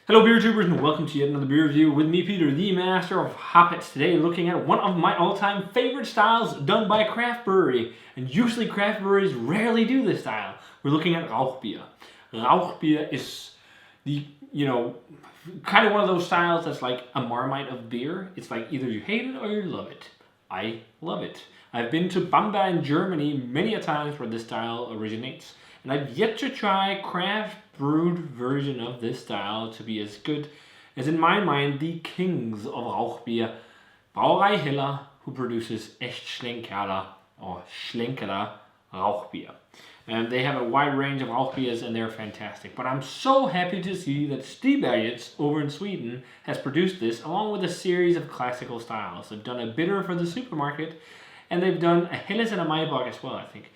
Hello beer tubers and welcome to yet another beer review with me Peter, the master of hoppets. Today looking at one of my all-time favorite styles done by a craft brewery. And usually craft breweries rarely do this style. We're looking at Rauchbier. Rauchbier is the, kind of one of those styles that's like a Marmite of beer. It's like either you hate it or you love it. I love it. I've been to Bamberg in Germany many a times where this style originates. And I've yet to try craft brewed version of this style to be as good as, in my mind, the kings of Rauchbier, Brauerei Hiller, who produces Echt Schlenkerla or Schlenkerla Rauchbier. And they have a wide range of Rauchbiers and they're fantastic. But I'm so happy to see that Stigbergets over in Sweden has produced this along with a series of classical styles. They've done a bitter for the supermarket and they've done a Helles and a Maibach as well, I think.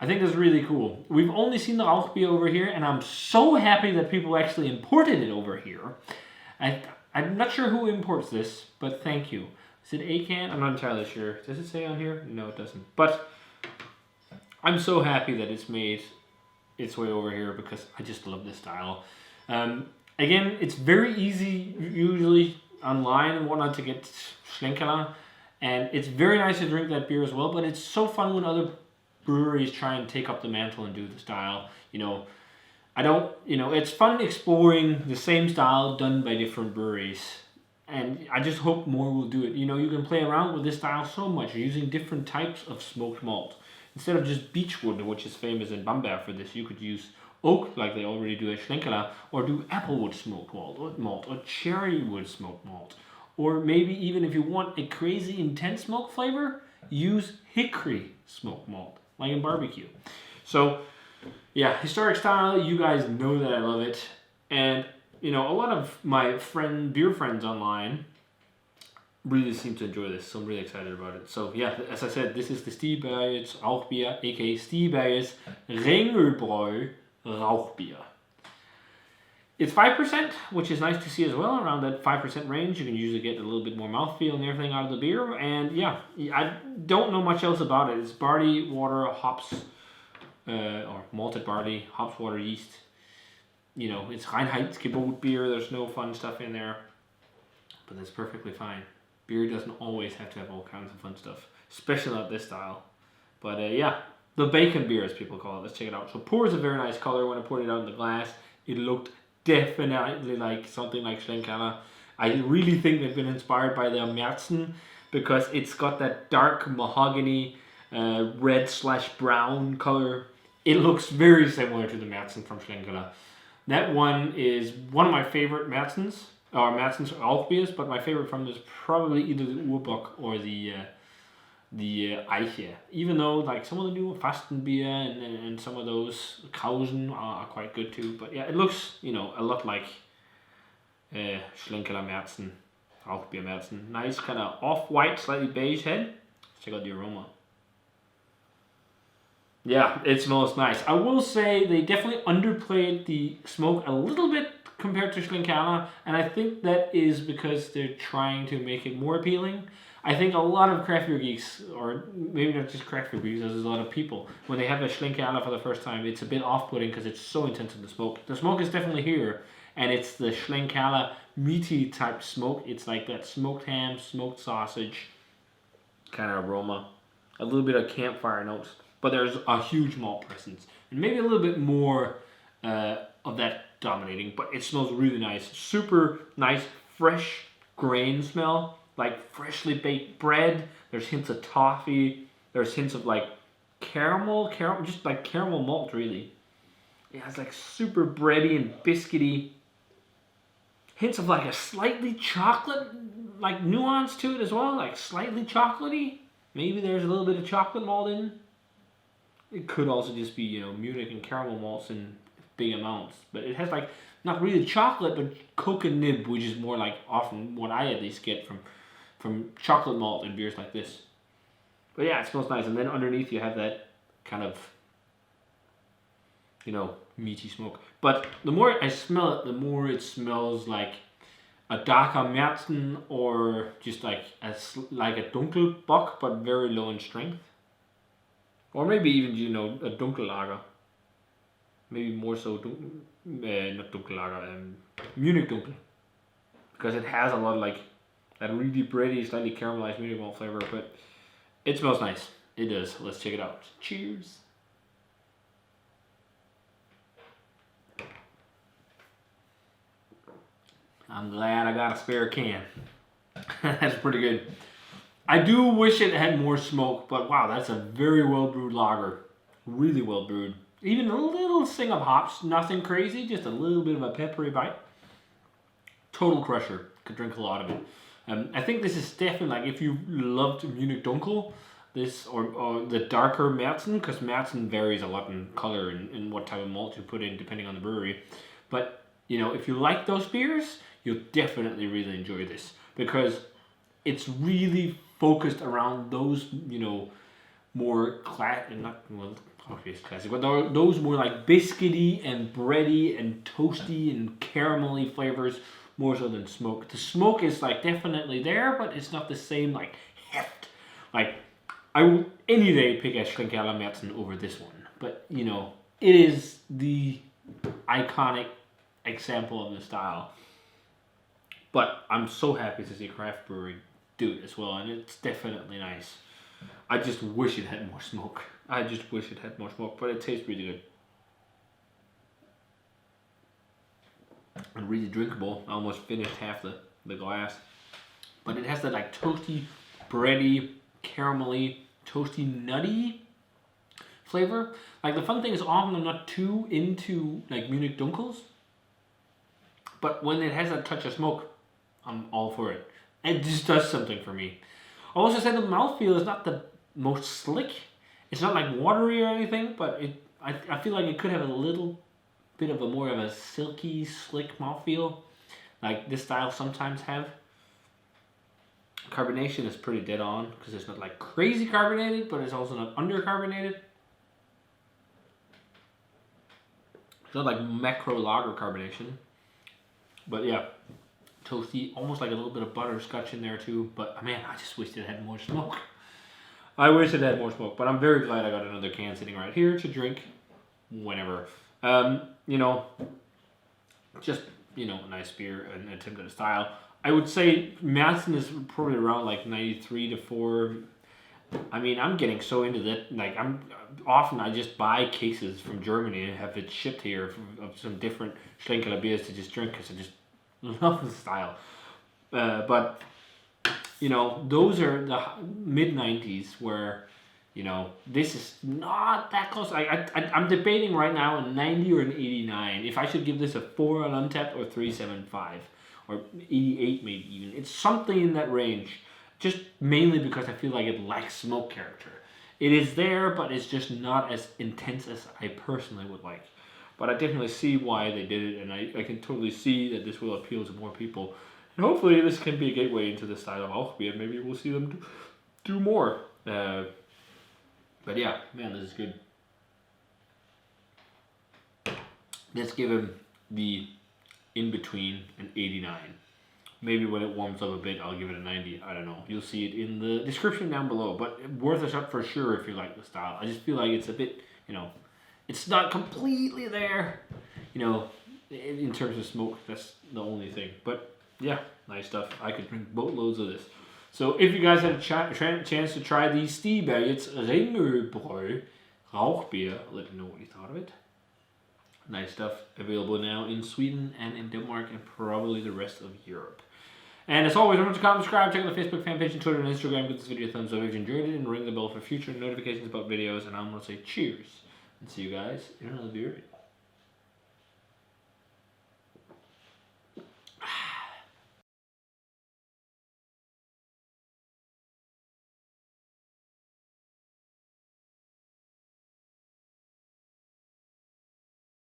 I think that's really cool. We've only seen the Rauchbier over here, and I'm so happy that people actually imported it over here. I'm not sure who imports this, but thank you. Is it ACAN? I'm not entirely sure. Does it say on here? No, it doesn't. But I'm so happy that it's made its way over here because I just love this style. Again, it's very easy usually online and whatnot to get Schlenkerla, and it's very nice to drink that beer as well, but it's so fun when other breweries try and take up the mantle and do the style. It's fun exploring the same style done by different breweries. And I just hope more will do it. You can play around with this style so much. You're using different types of smoked malt. Instead of just beechwood, which is famous in Bamberg for this, you could use oak, like they already do at Schlenkerla, or do applewood smoked malt, or cherrywood smoked malt. Or maybe even if you want a crazy intense smoke flavor, use hickory smoked malt, like in barbecue. So, yeah, historic style, you guys know that I love it. And, a lot of my beer friends online really seem to enjoy this, so I'm really excited about it. So, yeah, as I said, this is the Stigbergets Rauchbier, aka Stigbergets Ringöbräu Rauchbier. It's 5%, which is nice to see as well. Around that 5% range, you can usually get a little bit more mouthfeel and everything out of the beer. And yeah, I don't know much else about it. It's barley, water, hops, or malted barley, hops, water, yeast. It's Reinheitsgebot beer. There's no fun stuff in there, but that's perfectly fine. Beer doesn't always have to have all kinds of fun stuff, especially not this style. But yeah, the bacon beer, as people call it. Let's check it out. So pours a very nice color. When I poured it out in the glass, it looked definitely like something like Schlenkerla. I really think they've been inspired by their Märzen because it's got that dark mahogany red/brown color. It looks very similar to the Märzen from Schlenkerla. That one is one of my favorite Märzens, or Märzens Rauchbiers, but my favorite from them is probably either the Urbock or the Eiche. Even though like some of the new Fastenbier and some of those Kausen are quite good too. But yeah, it looks, a lot like Schlenkerla Märzen, Rauchbier Märzen. Nice kind of off-white, slightly beige head. Let's check out the aroma. Yeah, it smells nice. I will say they definitely underplayed the smoke a little bit compared to Schlenkerla, and I think that is because they're trying to make it more appealing. I think a lot of craft beer geeks, or maybe not just craft beer geeks, there's a lot of people, when they have a Schlenkerla for the first time, it's a bit off-putting because it's so intense in the smoke. The smoke is definitely here, and it's the Schlenkerla meaty type smoke. It's like that smoked ham, smoked sausage kind of aroma. A little bit of campfire notes, but there's a huge malt presence. And maybe a little bit more of that dominating, but it smells really nice. Super nice, fresh grain smell. Like freshly baked bread. There's hints of toffee. There's hints of like caramel, just like caramel malt really. Yeah, it's like super bready and biscuity. Hints of like a slightly chocolate like nuance to it as well, like slightly chocolatey. Maybe there's a little bit of chocolate malt in. It could also just be, Munich and caramel malts in big amounts. But it has like not really chocolate, but cocoa nib, which is more like often what I at least get from chocolate malt in beers like this. But yeah, it smells nice. And then underneath you have that kind of, meaty smoke. But the more I smell it, the more it smells like a darker Märzen or just like a Dunkelbock, but very low in strength. Or maybe even, a Dunkellager. Maybe more so, not Dunkellager, Munich Dunkel. Because it has a lot of like that really bready, slightly caramelized Munich malt flavor, but it smells nice. It does. Let's check it out. Cheers. I'm glad I got a spare can. That's pretty good. I do wish it had more smoke, but wow, that's a very well brewed lager. Really well brewed. Even a little sing of hops, nothing crazy, just a little bit of a peppery bite. Total crusher. Could drink a lot of it. I think this is definitely like if you loved Munich Dunkel, this or the darker Märzen, because Märzen varies a lot in color and what type of malt you put in depending on the brewery. But you know, if you like those beers, you'll definitely really enjoy this because it's really focused around those, you know, more classic, but those more like biscuity and bready and toasty and caramelly flavors more so than smoke. The smoke is like definitely there, but it's not the same like heft. Like I will any day pick a Schlenkerla Märzen over this one, but you know it is the iconic example of the style. But I'm so happy to see a craft brewery do it as well, and it's definitely nice. I just wish it had more smoke. I just wish it had more smoke, but it tastes really good. And really drinkable. I almost finished half the glass. But it has that like toasty, bready, caramelly, toasty, nutty flavor. Like the fun thing is often I'm not too into like Munich Dunkels. But when it has that touch of smoke, I'm all for it. It just does something for me. I also said the mouthfeel is not the most slick. It's not like watery or anything, but I feel like it could have a little bit of a more of a silky, slick mouthfeel, like this style sometimes have. Carbonation is pretty dead on because it's not like crazy carbonated, but it's also not undercarbonated. It's not like macro lager carbonation, but yeah, toasty, almost like a little bit of butterscotch in there too. But man, I just wish it had more smoke. I wish it had more smoke, but I'm very glad I got another can sitting right here to drink whenever. You know, just, you know, a nice beer, an attempt at a style. I would say Märzen is probably around like 93 to 4. I mean, I'm getting so into that. Like, I just buy cases from Germany and have it shipped here of some different Schlenkerla beers to just drink because I just love the style. But you know, those are the mid 90s where, you know, this is not that close. I'm debating right now a 90 or an 89. If I should give this a 4 on Untappd or 3.75 or 88 maybe even. It's something in that range. Just mainly because I feel like it lacks smoke character. It is there, but it's just not as intense as I personally would like. But I definitely see why they did it, and I can totally see that this will appeal to more people. And hopefully this can be a gateway into the style of Rauchbier. Maybe we'll see them do more. But yeah, man, this is good. Let's give him the in-between an 89. Maybe when it warms up a bit, I'll give it a 90. I don't know. You'll see it in the description down below. But worth a shot for sure if you like the style. I just feel like it's a bit, you know, it's not completely there, you know, in terms of smoke. That's the only thing. But yeah, nice stuff. I could drink boatloads of this. So if you guys had a chance to try the Stigbergets Ringöbräu Rauchbier, let me know what you thought of it. Nice stuff. Available now in Sweden and in Denmark and probably the rest of Europe. And as always, remember to comment, subscribe, check out the Facebook fan page and Twitter and Instagram. Give this video a thumbs up if you enjoyed it and ring the bell for future notifications about videos. And I'm going to say cheers and see you guys in another video.